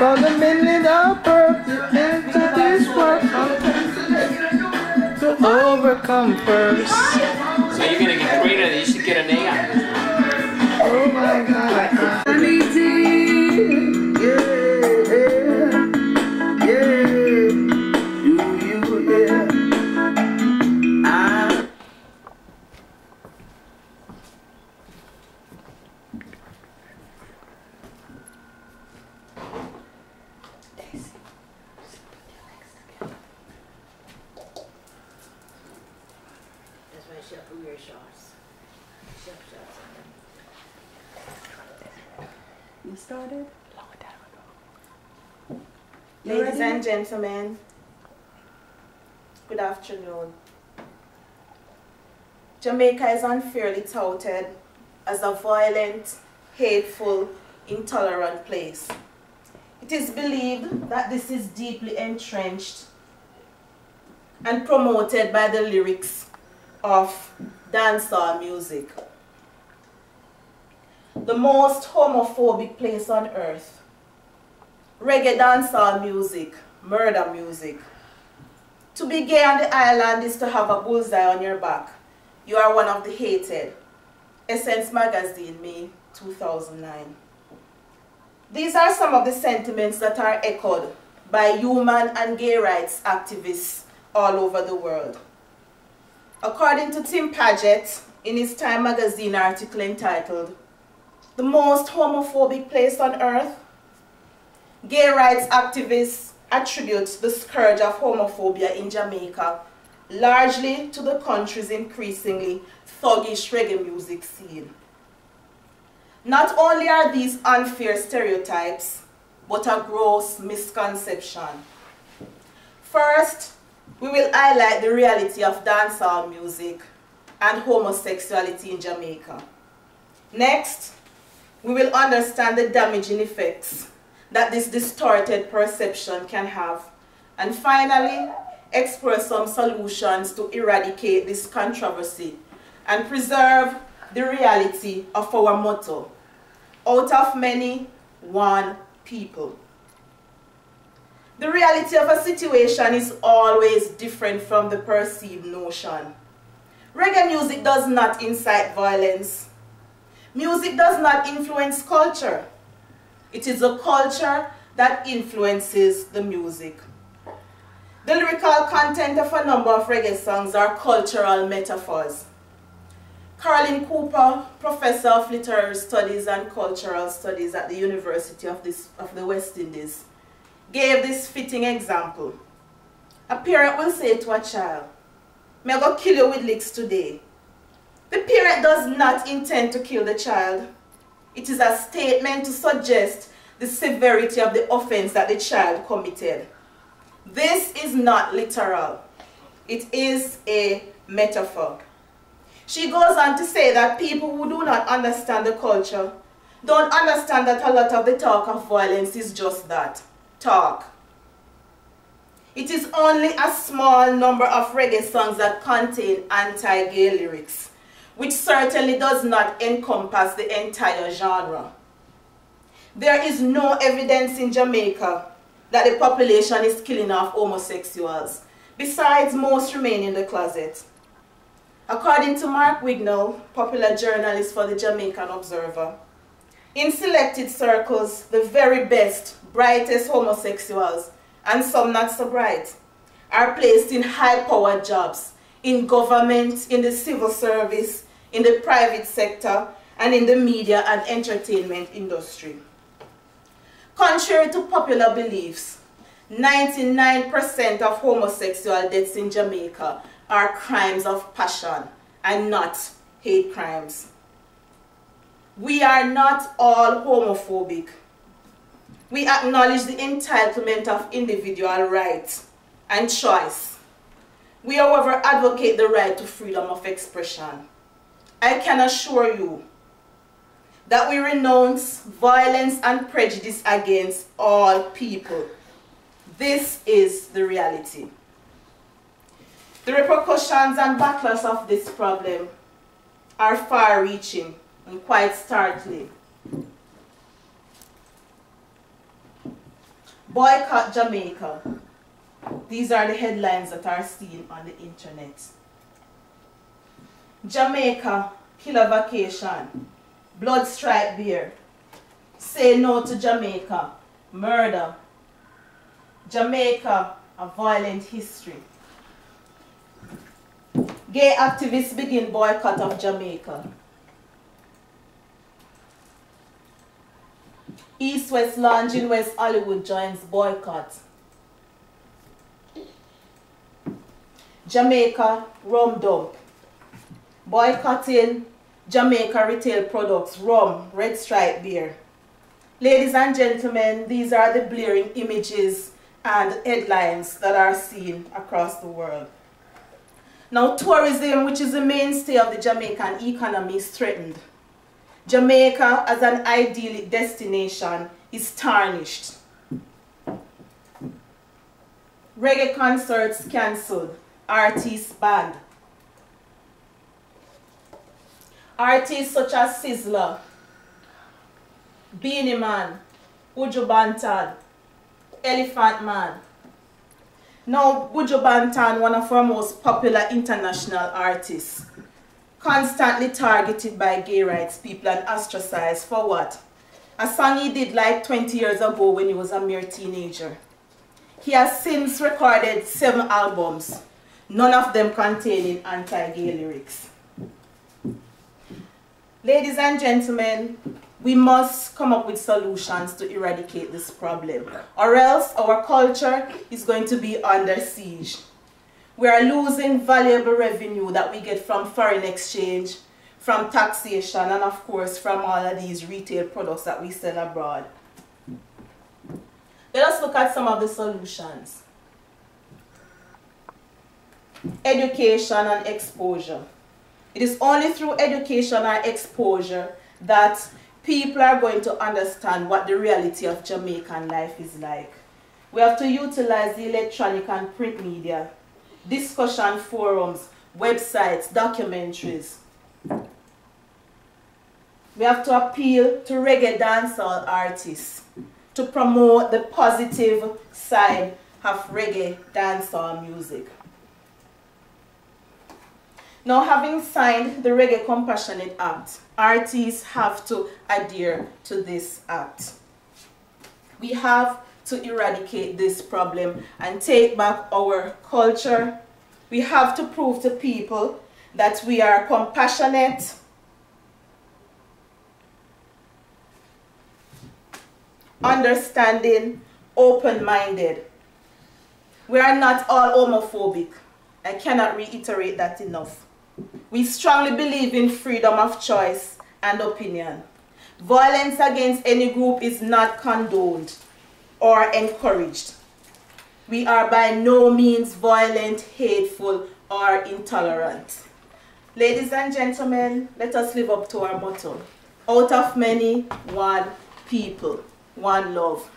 For the million of birth to enter this world to overcome first. So you're gonna get greater, you should get an A on this. Oh my God. You started? Long time ago. Ladies and gentlemen, good afternoon. Jamaica is unfairly touted as a violent, hateful, intolerant place. It is believed that this is deeply entrenched and promoted by the lyrics of dancehall music. The most homophobic place on earth. Reggae dancehall music, murder music. To be gay on the island is to have a bullseye on your back. You are one of the hated. Essence Magazine, May 2009. These are some of the sentiments that are echoed by human and gay rights activists all over the world. According to Tim Paget, in his Time magazine article entitled, "The Most Homophobic Place on Earth," gay rights activists attribute the scourge of homophobia in Jamaica largely to the country's increasingly thuggish reggae music scene. Not only are these unfair stereotypes, but a gross misconception. First, we will highlight the reality of dancehall music and homosexuality in Jamaica. Next, we will understand the damaging effects that this distorted perception can have. And finally, explore some solutions to eradicate this controversy and preserve the reality of our motto, out of many, one people. The reality of a situation is always different from the perceived notion. Reggae music does not incite violence. Music does not influence culture. It is the culture that influences the music. The lyrical content of a number of reggae songs are cultural metaphors. Caroline Cooper, professor of literary studies and cultural studies at the University of the West Indies, gave this fitting example. A parent will say to a child, "May I go kill you with licks today?" The parent does not intend to kill the child. It is a statement to suggest the severity of the offense that the child committed. This is not literal. It is a metaphor. She goes on to say that people who do not understand the culture don't understand that a lot of the talk of violence is just that, talk. It is only a small number of reggae songs that contain anti-gay lyrics, which certainly does not encompass the entire genre. There is no evidence in Jamaica that the population is killing off homosexuals. Besides, most remain in the closet. According to Mark Wignall, popular journalist for the Jamaican Observer, in selected circles, the very best, brightest homosexuals, and some not so bright, are placed in high-powered jobs, in government, in the civil service, in the private sector, and in the media and entertainment industry. Contrary to popular beliefs, 99% of homosexual deaths in Jamaica are crimes of passion and not hate crimes. We are not all homophobic. We acknowledge the entitlement of individual rights and choice. We, however, advocate the right to freedom of expression. I can assure you that we renounce violence and prejudice against all people. This is the reality. The repercussions and backlash of this problem are far-reaching and quite startling. Boycott Jamaica. These are the headlines that are seen on the internet. Jamaica, killer vacation. Blood stripe beer. Say no to Jamaica. Murder. Jamaica, a violent history. Gay activists begin boycott of Jamaica. East-West Lounge in West Hollywood joins boycott. Jamaica rum dump. Boycotting Jamaica retail products, rum, red stripe beer. Ladies and gentlemen, these are the blaring images and headlines that are seen across the world. Now, tourism, which is the mainstay of the Jamaican economy, is threatened. Jamaica, as an idyllic destination, is tarnished. Reggae concerts cancelled. Artists banned. Artists such as Sizzler, Beanie Man, Buju Banton, Elephant Man. Now, Buju Banton, one of our most popular international artists, constantly targeted by gay rights people and ostracized for what? A song he did like 20 years ago when he was a mere teenager. He has since recorded 7 albums, none of them containing anti-gay lyrics. Ladies and gentlemen, we must come up with solutions to eradicate this problem, or else our culture is going to be under siege. We are losing valuable revenue that we get from foreign exchange, from taxation, and of course from all of these retail products that we sell abroad. Let us look at some of the solutions. Education and exposure. It is only through education and exposure that people are going to understand what the reality of Jamaican life is like. We have to utilize the electronic and print media, discussion forums, websites, documentaries. We have to appeal to reggae dancehall artists to promote the positive side of reggae dancehall music. Now, having signed the Reggae Compassionate Act, artists have to adhere to this act. We have to eradicate this problem and take back our culture. We have to prove to people that we are compassionate, understanding, open-minded. We are not all homophobic. I cannot reiterate that enough. We strongly believe in freedom of choice and opinion. Violence against any group is not condoned or encouraged. We are by no means violent, hateful, or intolerant. Ladies and gentlemen, let us live up to our motto. Out of many, one people, one love.